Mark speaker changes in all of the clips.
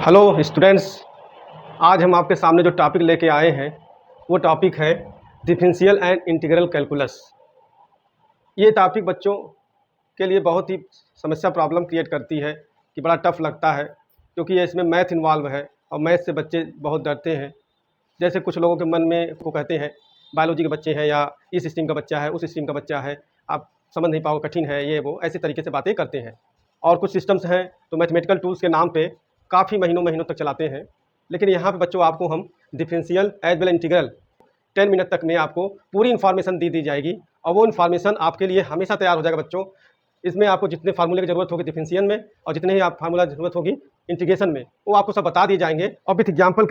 Speaker 1: Hello students, आज हम आपके सामने जो टॉपिक लेके आए हैं वो टॉपिक है डिफरेंशियल एंड इंटीग्रल कैलकुलस। ये टॉपिक बच्चों के लिए बहुत ही समस्या प्रॉब्लम क्रिएट करती है कि बड़ा टफ लगता है, क्योंकि ये इसमें मैथ इन्वॉल्व है और मैथ से बच्चे बहुत डरते हैं। जैसे कुछ लोगों के मन में को कहते हैं बायोलॉजी के बच्चे हैं या इस स्ट्रीम का बच्चा है, उस स्ट्रीम का बच्चा है, आप समझ नहीं पाओ, कठिन है, ये वो ऐसे तरीके से बातें करते हैं। और कुछ सिस्टम्स हैं तो मैथमेटिकल टूल्स के नाम पे काफ़ी महीनों महीनों तक चलाते हैं, लेकिन यहाँ पे बच्चों आपको हम differential as well integral 10 minute तक में आपको पूरी इन्फॉर्मेशन दी जाएगी और वो इन्फॉर्मेशन आपके लिए हमेशा तैयार हो जाएगा बच्चों। इसमें आपको जितने फार्मूले की ज़रूरत होगी डिफरेंशियल में और जितने ही आप फार्मूला की ज़रूरत होगी इंटीग्रेशन में, वो आपको सब बता दिए जाएंगे और विथ एग्जाम्पल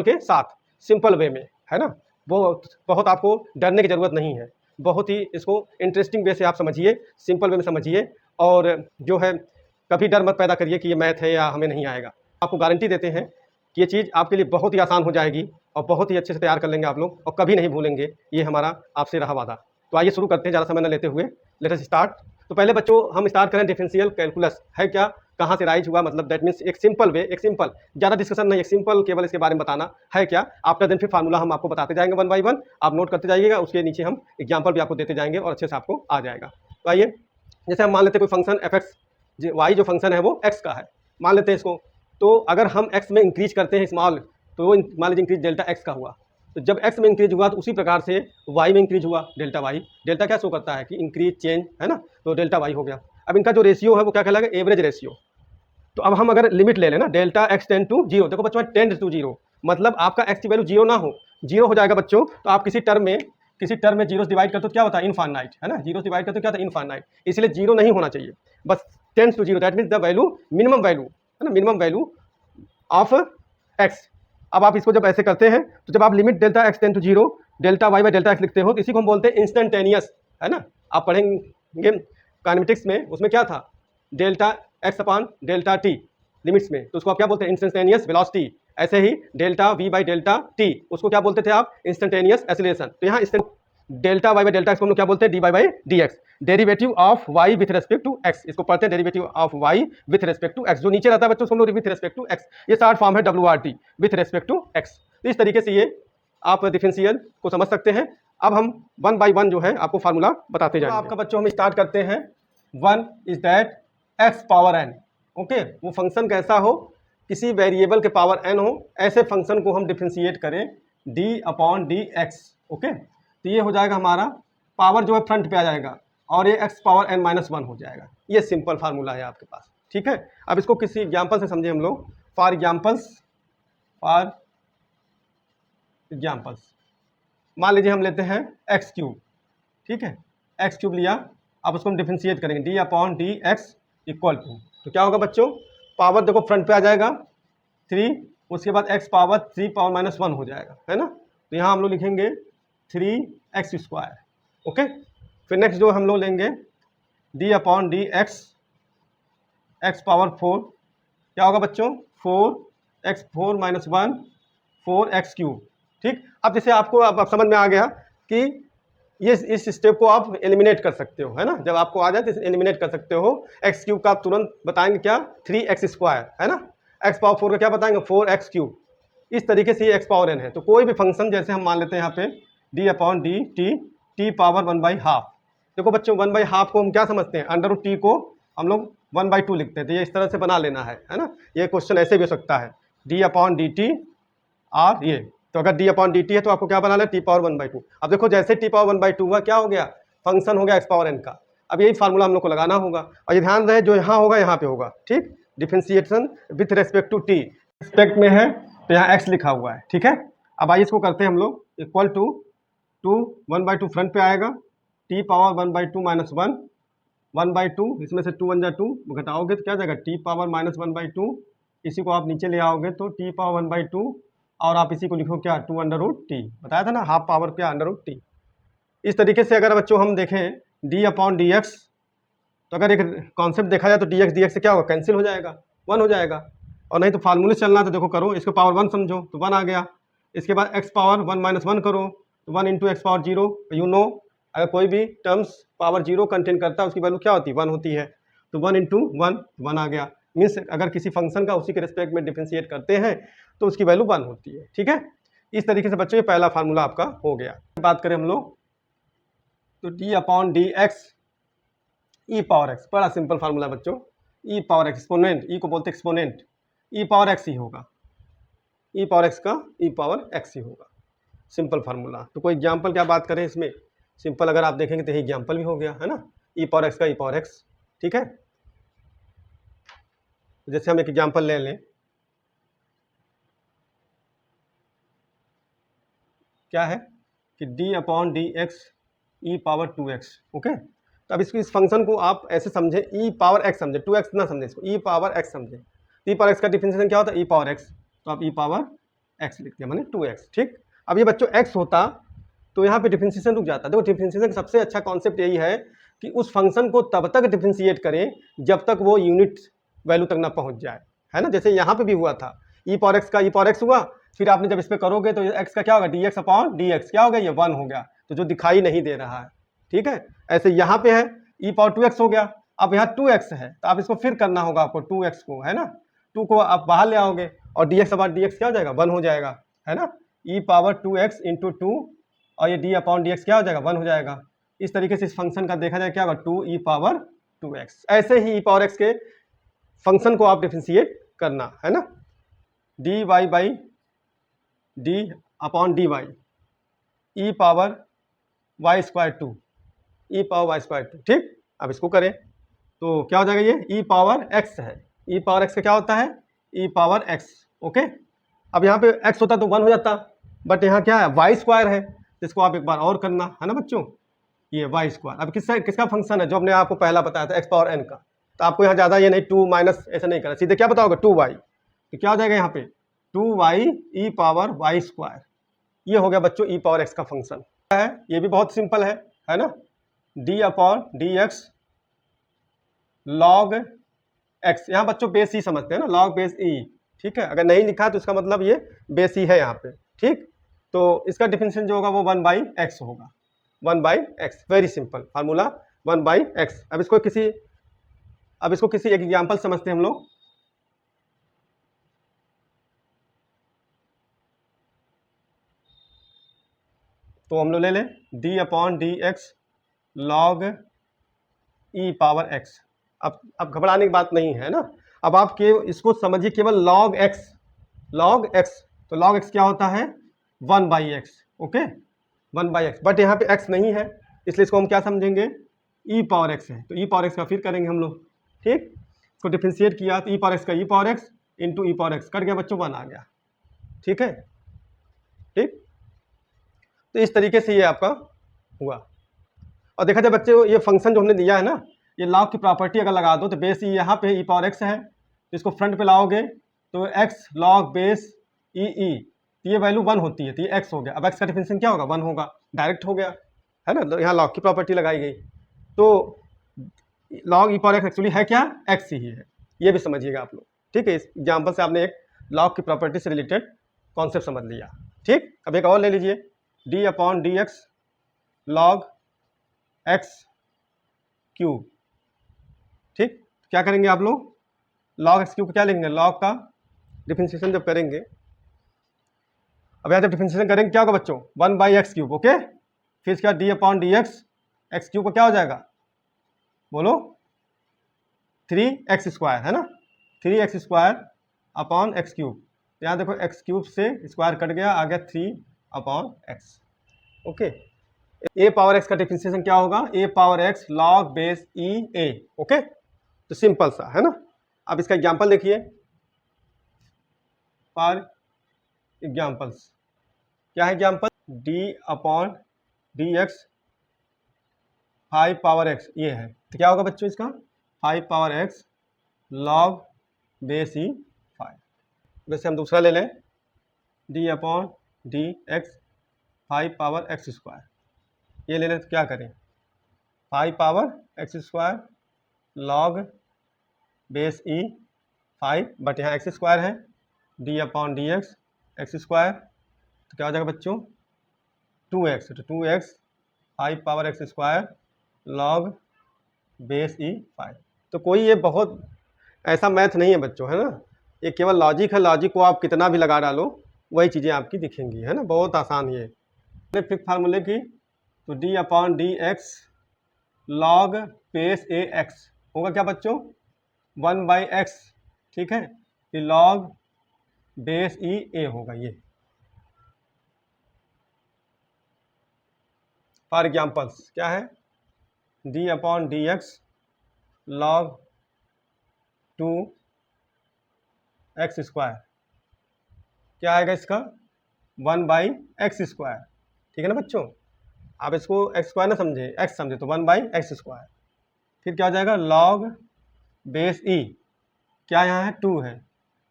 Speaker 1: के साथ सिंपल वे में, है ना। वो बहुत आपको डरने की ज़रूरत नहीं है, बहुत ही इसको इंटरेस्टिंग वे से आप समझिए, सिंपल वे में समझिए और जो है कभी डर मत पैदा करिए कि ये मैथ है या हमें नहीं आएगा। आपको गारंटी देते हैं कि ये चीज़ आपके लिए बहुत ही आसान हो जाएगी और बहुत ही अच्छे से तैयार कर लेंगे आप लोग और कभी नहीं भूलेंगे, ये हमारा आपसे रहा वादा। तो आइए शुरू करते हैं, ज़्यादा समय न लेते हुए, लेट अस स्टार्ट। तो पहले बच्चों हम स्टार्ट करें डिफरेंशियल कैलकुलस है क्या, कहाँ से राइज हुआ, मतलब दैट मीन्स एक सिंपल वे, एक सिंपल, ज़्यादा डिस्कशन नहीं, एक सिंपल केवल इसके बारे में बताना है क्या। आफ्टर देन फिर फार्मूला हम आपको बताते जाएंगे वन बाई वन, आप नोट करते जाइएगा, उसके नीचे हम एग्जाम्पल भी आपको देते जाएंगे और अच्छे से आपको आ जाएगा। तो आइए, जैसे हम मान लेते हैं कोई फंक्शन एफ एक्स वाई, जो फंक्शन है वो एक्स का है, मान लेते हैं इसको। तो अगर हम एक्स में इंक्रीज करते हैं स्मॉल, तो वो मान लीजिए इंक्रीज डेल्टा एक्स का हुआ, तो जब एक्स में इंक्रीज हुआ तो उसी प्रकार से वाई में इंक्रीज हुआ डेल्टा वाई। डेल्टा क्या शो करता है कि इंक्रीज चेंज, है ना, तो डेल्टा वाई हो गया। अब इनका जो रेशियो है वो क्या कहलाएगा, एवरेज रेशियो। तो अब हम अगर लिमिट ले लें ना, delta X tend to zero, देखो बच्चों टेंड टू जीरो, मतलब आपका एक्स की वैल्यू जीरो ना हो, जीरो हो जाएगा बच्चों, तो आप किसी टर्म में जीरो डिवाइड करते हो तो क्या होता है, इनफाइनाइट, है ना, जीरो डिवाइड करते हो क्या होता है, इनफाइनाइट। इसलिए जीरो नहीं होना चाहिए, बस tends to zero, that means the value, minimum value, है ना, मिनिमम वैल्यू ऑफ एक्स। अब आप इसको जब ऐसे करते हैं तो जब आप limit delta X tend to zero delta Y by delta X लिखते हो तो इसी को हम बोलते हैं इंस्टेंटेनियस, है ना। आप पढ़ेंगे काइनेमेटिक्स में, उसमें क्या था, delta x upon delta T limits में, तो उसको आप क्या बोलते हैं, इंस्टेंटेनियस वेलोसिटी। ऐसे ही delta V by delta T, उसको क्या बोलते थे आप, इंस्टेंटेनियस एक्सीलरेशन। तो यहाँ delta Y by delta X को हम लोग क्या बोलते हैं, D Y by D X, derivative of Y with respect to X, इसको पढ़ते हैं derivative of Y with respect to X. जो नीचे रहता है बच्चों उसको हम लोग विथ रेस्पेक्ट टू एक्स, ये शॉर्ट फॉर्म है WRT, with respect to X. तो इस तरीके से ये आप डिफरेंशियल को समझ सकते हैं। अब हम वन बाई वन जो है आपको फार्मूला बताते जाएंगे। आपका बच्चों हम स्टार्ट करते हैं, one is that X power N, okay. वो फंक्शन कैसा हो, किसी वेरिएबल के पावर एन हो, ऐसे फंक्शन को हम डिफ्रेंशिएट करें D upon D x, okay. तो ये हो जाएगा हमारा, पावर जो है फ्रंट पे आ जाएगा और ये X power N minus one हो जाएगा। ये सिंपल फार्मूला है आपके पास, ठीक है। अब इसको किसी एग्जाम्पल से समझे हम लोग, फॉर एग्जाम्पल्स मान लीजिए हम लेते हैं एक्स क्यूब, ठीक है, एक्स क्यूब लिया, अब उसको हम डिफ्रेंशिएट करेंगे D upon D X equal to, तो क्या होगा बच्चों, पावर देखो फ्रंट पे आ जाएगा 3, उसके बाद एक्स पावर 3 पावर माइनस 1 हो जाएगा, है ना। तो यहाँ हम लोग लिखेंगे 3x स्क्वायर, ओके। फिर नेक्स्ट जो हम लोग लेंगे D upon D x, x power 4, क्या होगा बच्चों, 4x 4 माइनस 1 4x क्यूब, ठीक। अब जैसे आपको अब समझ में आ गया कि ये इस स्टेप को आप एलिमिनेट कर सकते हो, है ना, जब आपको आ जाए तो एलिमिनेट कर सकते हो। एक्स क्यूब का आप तुरंत बताएंगे क्या, 3x स्क्वायर, है ना, एक्स पावर 4 का क्या बताएंगे, 4x क्यूब। इस तरीके से ये एक्स पावर एन है। तो कोई भी फंक्शन जैसे हम मान लेते हैं यहाँ पे D upon D T power 1/2, देखो बच्चों 1/2 को हम क्या समझते हैं, अंडर रूट टी को हम लोग 1/2 लिखते हैं, तो ये इस तरह से बना लेना है ना। ये क्वेश्चन ऐसे भी हो सकता है, डी अपॉन डी टी और ये, तो अगर डी अपॉन डी टी है तो आपको क्या बनाना है, टी पावर 1/2। अब देखो जैसे टी पावर 1/2 हुआ, क्या हो गया, फंक्शन हो गया एक्स पावर एन का। अब यही फार्मूला हम लोग को लगाना होगा और ये ध्यान रहे जो यहाँ होगा यहाँ पे होगा, ठीक। Differentiation with respect to T, respect में है तो यहाँ एक्स लिखा हुआ है, ठीक है। अब आइए इसको करते हैं हम लोग, इक्वल टू 1/2 फ्रंट पे आएगा, टी पावर 1/2 माइनस 1 1/2, इसमें से 2 1 जा 2, घटाओगे तो क्या जाएगा, टी पावर माइनस 1/2, इसी को आप नीचे ले आओगे तो टी पावर 1/2 और आप इसी को लिखो क्या, 2 अंडर रूट टी, बताया था ना, हाफ पावर क्या, अंडर रूट टी। इस तरीके से अगर बच्चों हम देखें डी अपॉन डी एक्स, तो अगर एक कॉन्सेप्ट देखा जाए तो डी एक्स से क्या होगा, कैंसिल हो जाएगा, 1 हो जाएगा। और नहीं तो फार्मूले चलना तो देखो करो, इसको पावर 1 समझो तो 1 आ गया, इसके बाद एक्स पावर 1 माइनस 1 करो तो 1 into x power 0, you know अगर कोई भी टर्म्स पावर 0 कंटेन करता है उसकी वैल्यू क्या होती है, 1 होती है, तो 1 इंटू 1 1 आ गया। मीन्स अगर किसी फंक्शन का उसी के रिस्पेक्ट में डिफरेंशिएट करते हैं तो उसकी वैल्यू 1 होती है। ठीक है, इस तरीके से बच्चों ये पहला फार्मूला आपका हो गया। बात करें हम लोग तो डी अपॉन डी एक्स ई पावर एक्स, बड़ा सिंपल फार्मूला बच्चों, ई पावर एक्सपोनेंट, ई को बोलते एक्सपोनेंट, ई पावर एक्स ही होगा, ई पावर एक्स का ई पावर एक्स ही होगा, सिंपल फार्मूला। तो कोई एग्जाम्पल क्या बात करें इसमें, सिंपल अगर आप देखेंगे तो यही एग्जाम्पल भी हो गया है ना, ई पावर एक्स का ई पावर एक्स। ठीक है, जैसे हम एक एग्जाम्पल ले लें, क्या है कि डी अपॉन डी एक्स ई पावर 2x। ओके, तो अब इसको इस फंक्शन को आप ऐसे समझे, ई पावर एक्स समझे, 2x ना समझे इसको, ई पावर एक्स समझे। ई पावर एक्स का डिफरेंशिएशन क्या होता है, ई पावर एक्स, तो आप ई पावर एक्स लिखते हैं माने 2x। ठीक, अब ये बच्चों x होता तो यहाँ पे डिफरेंशिएशन रुक जाता। देखो डिफरेंशिएशन का सबसे अच्छा कॉन्सेप्ट यही है कि उस फंक्शन को तब तक डिफरेंशिएट करें जब तक वो यूनिट वैल्यू तक ना पहुँच जाए, है ना। जैसे यहाँ पे भी हुआ था, ई पावर एक्स का ई पावर एक्स हुआ, फिर आपने जब इस पर करोगे तो एक्स का क्या होगा, D x upon D x, क्या हो गया, ये 1 हो गया, तो जो दिखाई नहीं दे रहा है। ठीक है, ऐसे यहाँ पे है ई पावर 2x हो गया, अब यहाँ 2x है तो आप इसको फिर करना होगा आपको 2x को, है ना, 2 को आप बाहर ले आओगे और D x upon D x क्या हो जाएगा, 1 हो जाएगा, है ना, ई पावर 2x इंटू 2 और ये डी अपॉन डी एक्स क्या हो जाएगा, 1 हो जाएगा। इस तरीके से इस फंक्शन का देखा जाए क्या होगा, 2 ई पावर 2x। ऐसे ही ई पावर एक्स के फंक्शन को आप डिफरेंशिएट करना, है ना, D Y by D upon D Y E power Y square 2, E power Y square 2। ठीक, अब इसको करें तो क्या हो जाएगा, ये ई पावर एक्स है, ई पावर एक्स का क्या होता है, ई पावर एक्स। ओके, अब यहाँ पे एक्स होता तो 1 हो जाता, बट यहाँ क्या है, वाई स्क्वायर है, इसको आप एक बार और करना, है ना बच्चों, ये वाई स्क्वायर। अब किसका फंक्शन है, जो हमने आपको पहला बताया था एक्स पावर एन का, तो आपको यहाँ ज़्यादा ये नहीं 2 माइनस ऐसा नहीं करना, सीधे क्या बताओगे 2y, तो क्या हो जाएगा यहाँ पे 2y ई पावर वाई स्क्वायर। ये हो गया बच्चों ई पावर एक्स का फंक्शन है, ये भी बहुत सिंपल है ना, D upon D X log x, यहाँ बच्चों बेस ही समझते हैं ना, लॉग बेस ई। ठीक है, अगर नहीं लिखा तो इसका मतलब ये बेस ही है यहाँ पे। ठीक, तो इसका डिफरेंशियल जो होगा वो 1/x होगा, 1/x, very simple formula 1/x। अब इसको किसी एक एग्जाम्पल समझते हैं हम लोग। तो हम लोग ले लें D upon D X log E power X. अब घबराने की बात नहीं है ना, अब आप इसको समझिए केवल लॉग एक्स, तो लॉग एक्स क्या होता है 1/x। ओके, 1/x, बट यहाँ पे x नहीं है इसलिए इसको हम क्या समझेंगे, ई पावर एक्स है, तो ई पावर एक्स का फिर करेंगे हम लोग। ठीक, इसको डिफरेंशिएट किया तो ई पावर एक्स का ई पावर एक्स इंटू ई पावर एक्स कट गया बच्चों, 1 आ गया। ठीक है, ठीक, तो इस तरीके से ये आपका हुआ। और देखा जाए बच्चे ये फंक्शन जो हमने दिया है ना, ये लॉग की प्रॉपर्टी अगर लगा दो तो बेस ई यहाँ पे ई पावर एक्स है, तो इसको फ्रंट पे लाओगे तो एक्स लॉग बेस ई, ये वैल्यू 1 होती है, तो ये एक्स हो गया। अब एक्स का डिफरेंशियल क्या होगा, 1 होगा, डायरेक्ट हो गया, है ना, यहाँ लॉग की प्रॉपर्टी लगाई गई, तो log E power x actually है क्या, एक्स ही है, ये भी समझिएगा आप लोग। ठीक है, इस एग्जाम्पल से आपने एक लॉग की प्रॉपर्टी से रिलेटेड कॉन्सेप्ट समझ लिया। ठीक, अब एक और ले लीजिए, D upon D X log x cube. ठीक, क्या करेंगे आप लोग, लॉग एक्स क्यूब क्या लेंगे, लॉग का डिफरेंशिएशन जब करेंगे, अब यहाँ जब डिफरेंशिएशन करेंगे क्या होगा बच्चों, 1/x क्यूब। ओके, फिर क्या D upon D x cube का क्या हो जाएगा, बोलो 3x स्क्वायर, है ना, 3x square upon x cube. यहाँ देखो एक्स क्यूब से स्क्वायर कट गया, आ गया 3/x। ओके, ए पावर एक्स का डिफरेंशिएशन क्या होगा, ए पावर एक्स लॉग बेस ई ए। ओके, तो सिंपल सा है ना। अब इसका एग्जांपल देखिए, फॉर एग्जांपल्स क्या है example, D upon D x 5 power x, ये है, तो क्या होगा बच्चों इसका 5 power x log base E 5। वैसे हम दूसरा ले लें, D upon D x 5 power X square, ये ले लें तो क्या करें 5 power X square log base E 5, but यहाँ एक्स स्क्वायर है, D upon D x square, तो क्या हो जाएगा बच्चों 2x, तो 2x 5 power X square log base E 5। तो कोई ये बहुत ऐसा मैथ नहीं है बच्चों, है ना। ये केवल लॉजिक है, लॉजिक को आप कितना भी लगा डालो वही चीज़ें आपकी दिखेंगी, है ना। बहुत आसान ये फिक्स फार्मूले की। तो D upon D X log base A X होगा क्या बच्चों, 1/x, ठीक है। ये लॉग बेस ई ए होगा ये। फॉर एग्जाम्पल्स क्या है, D upon D X log 2x square, क्या आएगा इसका 1/x स्क्वायर, ठीक है ना बच्चों। आप इसको एक्स स्क्वायर ना समझे, एक्स समझे तो 1/x स्क्वायर। फिर क्या हो जाएगा लॉग बेस ई, क्या यहाँ है 2 है,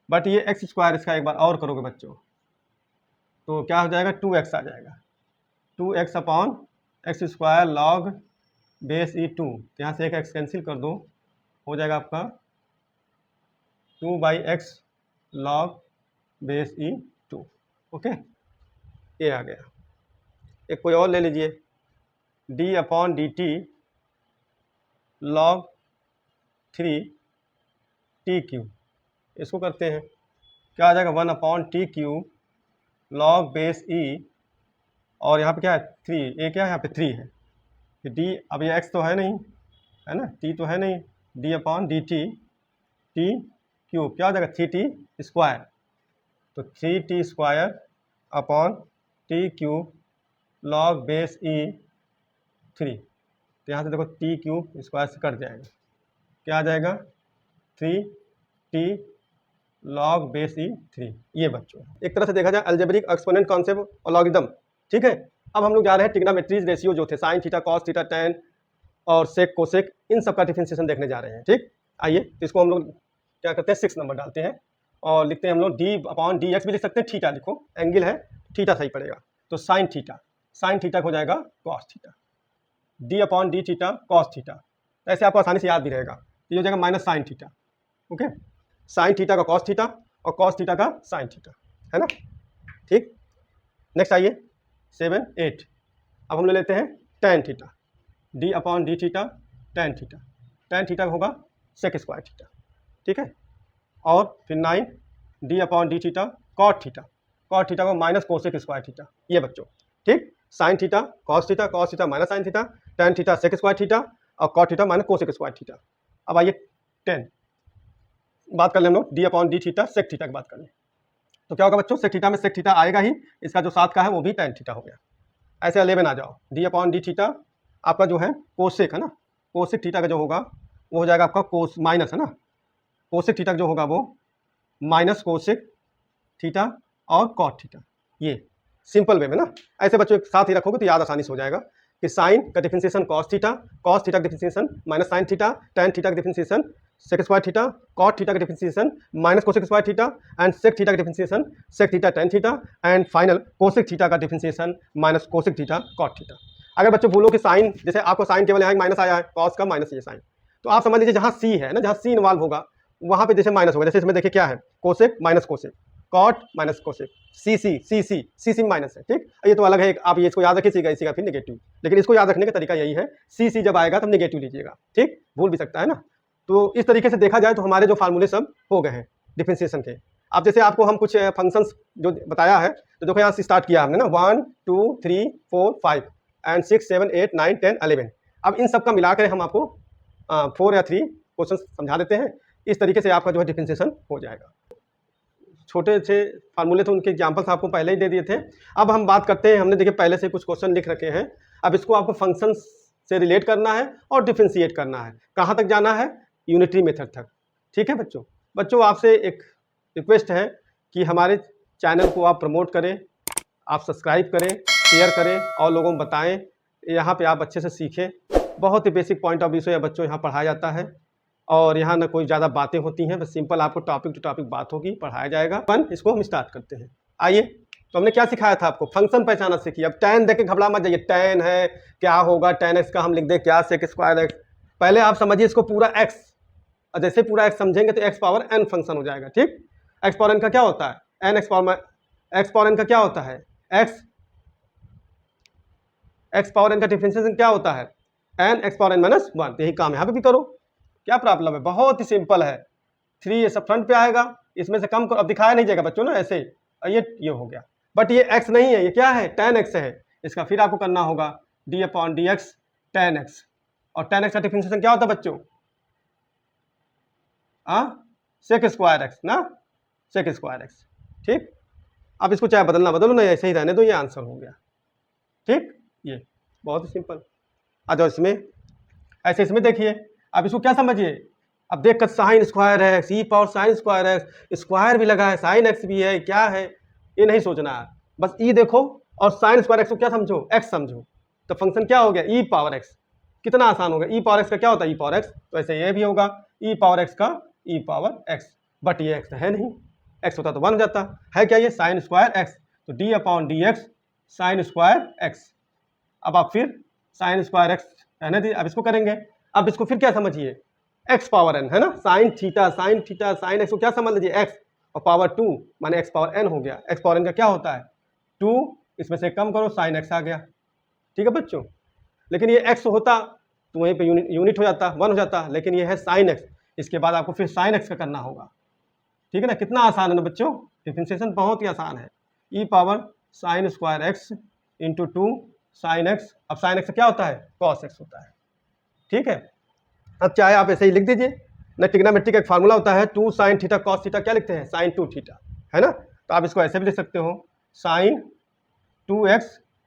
Speaker 1: बट ये एक्स स्क्वायर इसका एक बार और करोगे बच्चों तो क्या हो जाएगा 2x आ जाएगा, 2x upon X square log base E 2, यहाँ से एक एक्स कैंसिल कर दो, हो जाएगा आपका 2/x log base E 2। Okay, ये आ गया। एक कोई और ले लीजिए, D upon D T log 3t3, इसको करते हैं, क्या आ जाएगा 1/t3 लॉग बेस ई, और यहाँ पे क्या है 3, ये क्या है यहाँ पे 3 है, फिर डी, अब ये x तो है नहीं, है ना, t तो है नहीं, D upon D T t3 क्या हो जाएगा 3t स्क्वायर, तो 3t square upon t3 log base E 3, तो यहाँ से देखो t3 स्क्वायर से कट जाएगा, क्या आ जाएगा 3t लॉग बेस ई 3। ये बच्चों एक तरह से देखा जाए अलजेब्रिक एक्सपोनेंट कॉन्सेप्ट और लॉगरिदम, ठीक है। अब हम लोग जा रहे हैं ट्रिग्नोमेट्रीज रेशियो जो थे sign theta cos theta tan और सेक कोसेक, इन सब का डिफरेंशिएशन देखने जा रहे हैं, ठीक। आइए तो इसको हम लोग क्या करते हैं 6 नंबर डालते हैं और लिखते हैं हम लोग डी अपॉन डी एक्स भी लिख सकते हैं, थीटा लिखो, एंगल है थीटा सही पड़ेगा, तो साइन थीटा हो जाएगा cos theta, D upon D theta cos theta, ऐसे आपको आसानी से याद भी रहेगा, ये हो जाएगा minus sine theta. Okay, sine theta का कॉस थीटा और कॉस थीटा का साइन थीटा, है ना, ठीक। नेक्स्ट आइए 7 8, अब हम ले लेते हैं tan theta, D upon D theta tan theta होगा सेक स्क्वायर थीटा, ठीक है। और फिर 9 D upon D theta cot theta को माइनस कोसेक स्क्वायर थीटा, ये बच्चों, ठीक। Sine theta cos theta minus sine theta, tan theta sec square theta और cot theta minus cosec square theta. अब आइए 10 बात कर लें हम लोग D upon D theta sec theta की बात कर लें, तो क्या होगा बच्चों सेक थीटा में सेक थीटा आएगा ही, इसका जो साथ का है वो भी टैन थीटा हो गया। ऐसे 11 आ जाओ, डी अपॉन डी थीटा आपका जो है कोसेक, है ना, कोसेक थीटा का जो होगा वो हो जाएगा आपका कोस माइनस, है ना, कोसेक थीटा जो होगा वो माइनस कोसेक थीटा और कॉट थीटा, ये सिंपल वे में ना। ऐसे बच्चों एक साथ ही रखोगे तो याद आसानी से हो जाएगा कि साइन का डिफरेंशिएशन कॉस थीटा का differentiation minus sine theta, tan theta का differentiation sec square theta, cot theta का differentiation minus cosec square theta and sec theta का differentiation sec theta tan theta and final cosec theta का differentiation minus cosec theta cot theta. अगर बच्चों भूलो कि sign, जैसे आपको साइन केवल यहाँ माइनस आया है, कॉस का माइनस ये साइन, तो आप समझ लीजिए जहाँ सी है ना, जहाँ सी इन्वॉल्व होगा वहाँ पे जैसे माइनस होगा, जैसे इसमें देखिए क्या है cosec minus cosec, cot minus cosec, C minus है, ठीक। ये तो अलग है, आप ये इसको याद रखिए, इसी का फिर नेगेटिव, लेकिन इसको याद रखने का तरीका यही है, सी जब आएगा तब नेगेटिव लीजिएगा, ठीक, भूल भी सकता है ना। तो इस तरीके से देखा जाए तो हमारे जो फार्मूले सब हो गए हैं डिफरेंशिएशन के। अब जैसे आपको हम कुछ फंक्शंस जो बताया है, तो देखो यहाँ से स्टार्ट किया हमने ना 1 2 3 4 5 एंड 6 7 8 9 10 11। अब इन सब का मिलाकर हम आपको 4 या 3 क्वेश्चन समझा देते हैं, इस तरीके से आपका जो है डिफरेंशिएशन हो जाएगा। छोटे से फार्मूले थे, उनके एग्जाम्पल्स आपको पहले ही दे दिए थे। अब हम बात करते हैं, हमने देखिए पहले से कुछ क्वेश्चन लिख रखे हैं, अब इसको आपको फंक्शन से रिलेट करना है और डिफरेंशिएट करना है। कहाँ तक जाना है, यूनिटरी मेथड तक, ठीक है बच्चों आपसे एक रिक्वेस्ट है कि हमारे चैनल को आप प्रमोट करें, आप सब्सक्राइब करें, शेयर करें और लोगों को बताएं, यहाँ पे आप अच्छे से सीखें। बहुत ही बेसिक पॉइंट ऑफ व्यू से बच्चों यहाँ पढ़ाया जाता है और यहाँ ना कोई ज़्यादा बातें होती हैं, बस सिंपल आपको टॉपिक टू टॉपिक बात होगी, पढ़ाया जाएगा। इसको हम स्टार्ट करते हैं। आइए, तो हमने क्या सिखाया था आपको, फंक्शन पहचाना सीखिए। अब टैन देख के घबरा मत जाइए, टैन है क्या होगा, टैन एक्स का हम लिख दे क्या सेक स्क्वायर एक्स, पहले आप समझिए इसको पूरा एक्स, और जैसे पूरा एक्स समझेंगे तो एक्स पावर एन फंक्शन हो जाएगा, ठीक। एक्स पावर एन का क्या होता है, एन एक्स पावर एन का क्या होता है, एक्स पावर एन का डिफरेंशिएशन क्या होता है, N X power N minus 1। यही काम यहाँ पे भी करो, क्या प्रॉब्लम है, बहुत ही सिंपल है। 3 ये सब फ्रंट पे आएगा, इसमें से कम अब दिखाया नहीं जाएगा बच्चों ना ऐसे, ये हो गया। बट ये x नहीं है, ये क्या है, tan x है। इसका फिर आपको करना होगा d/dx tan x, और tan x का डिफरेंशिएशन क्या होता है बच्चों, sec स्क्वायर x ना, sec स्क्वायर x। ठीक, अब इसको चाहे बदलना बदलो ना, ऐसे ही रहने दो, ये आंसर हो गया। ठीक, ये बहुत ही सिंपल। आ जाओ इसमें, ऐसे इसमें देखिए, अब इसको क्या समझिए, अब देख कर साइन स्क्वायर है, ई पावर साइन स्क्वायर है, स्क्वायर भी लगा है, साइन एक्स भी है, क्या है ये नहीं सोचना है, बस ई देखो और साइन स्क्वायर एक्स को क्या समझो, एक्स समझो, तो फंक्शन क्या हो गया, ई पावर एक्स। कितना आसान हो गया, ई पावर एक्स का क्या होता है, ई पावर एक्स, तो ऐसे ये भी होगा ई पावर एक्स का ई पावर एक्स, बट ये एक्स है नहीं, एक्स होता तो 1 हो जाता है, क्या ये साइन स्क्वायर एक्स, तो d/dx साइन स्क्वायर एक्स। अब आप फिर साइन स्क्वायर एक्स रहने दीजिए, अब इसको करेंगे, अब इसको फिर क्या समझिए, एक्स पावर एन है ना, साइन थीटा साइन एक्स को क्या समझ लीजिए, एक्स और पावर 2 माने एक्स पावर एन हो गया। एक्स पावर एन का क्या होता है 2, इसमें से कम करो साइन एक्स आ गया। ठीक है बच्चों, लेकिन ये एक्स होता तो वहीं पे यूनिट हो जाता, 1 हो जाता, लेकिन ये है साइन एक्स, इसके बाद आपको फिर साइन एक्स का करना होगा। ठीक है ना, कितना आसान है ना बच्चों, डिफरेंशिएशन बहुत ही आसान है। E power sine square X into 2 sine X, अब साइन एक्स क्या होता है, कॉस एक्स होता है। ठीक है, अब चाहे आप ऐसे ही लिख दीजिए ना, ट्रिग्नोमेट्री का एक फार्मूला होता है 2 साइन थीटा कॉस थीटा, क्या लिखते हैं साइन 2 थीटा, है ना, तो आप इसको ऐसे भी लिख सकते हो sine 2x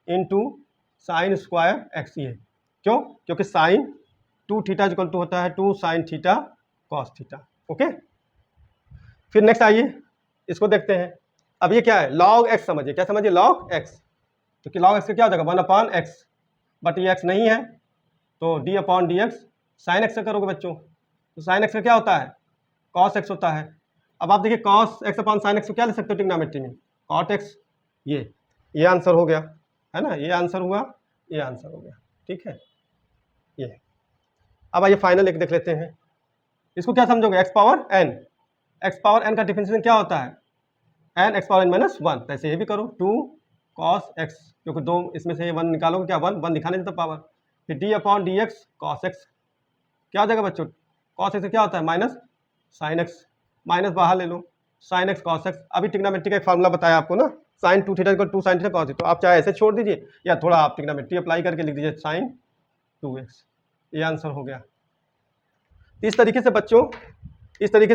Speaker 1: into sine square X, ये क्यों, क्योंकि साइन 2 थीटा इक्वल टू होता है 2 sine theta cos theta. Okay, फिर नेक्स्ट आइए इसको देखते हैं। अब ये क्या है, लॉग एक्स समझिए, क्या समझिए, लॉग एक्स, तो कि लॉग एक्स का क्या हो जाएगा 1/x, बट ये x नहीं है तो d/dx साइन एक्स का करोगे बच्चों, तो साइन एक्स का क्या होता है, कॉस एक्स होता है। अब आप देखिए cos x upon sine x को क्या लिख सकते हो ट्रिग्नोमेट्री में, कॉट एक्स, ये आंसर हो गया, है ना, ये आंसर हुआ, ये आंसर हो गया। ठीक है, ये अब आइए फाइनल एक देख लेते हैं, इसको क्या समझोगे, X power N, X power N का डिफरेंशिएशन क्या होता है, N X power N minus 1, ऐसे ये भी करो 2 कॉस एक्स, क्योंकि 2 इसमें से 1 निकालोगे क्या 1 दिखाने देता पावर, फिर d/dx कॉस एक्स, क्या हो जाएगा बच्चों, कॉस एक्स क्या होता है माइनस साइन एक्स, माइनस बाहर ले लो साइन एक्स कॉस एक्स। अभी ट्रिग्नोमेट्री का एक फार्मूला बताया आपको ना, साइन 2 थीटा इक्वल 2 साइन थीटा कॉस, तो आप चाहे ऐसे छोड़ दीजिए या थोड़ा आप ट्रिग्नोमेट्री अप्लाई करके लिख दीजिए साइन 2x, ये आंसर हो गया। इस तरीके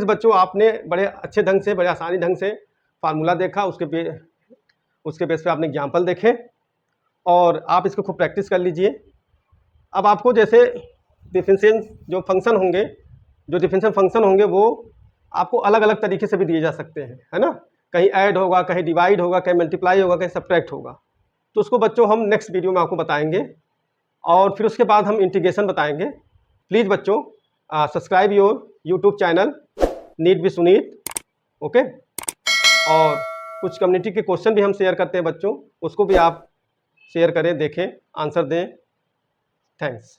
Speaker 1: से बच्चों आपने बड़े अच्छे ढंग से, बड़े आसानी ढंग से फार्मूला देखा, उसके बेस पे आपने एग्जाम्पल देखे और आप इसको खूब प्रैक्टिस कर लीजिए। अब आपको जैसे डिफरेंशियल जो डिफरेंशियल फंक्शन होंगे वो आपको अलग अलग तरीके से भी दिए जा सकते हैं, है ना, कहीं ऐड होगा, कहीं डिवाइड होगा, कहीं मल्टीप्लाई होगा, कहीं सब्ट्रैक्ट होगा, तो उसको बच्चों हम नेक्स्ट वीडियो में आपको बताएंगे और फिर उसके बाद हम इंटीग्रेशन बताएंगे। प्लीज़ बच्चों subscribe your YouTube channel NEET with Suneet. Okay, और कुछ कम्युनिटी के क्वेश्चन भी हम शेयर करते हैं बच्चों, उसको भी आप शेयर करें, देखें, आंसर दें। थैंक्स।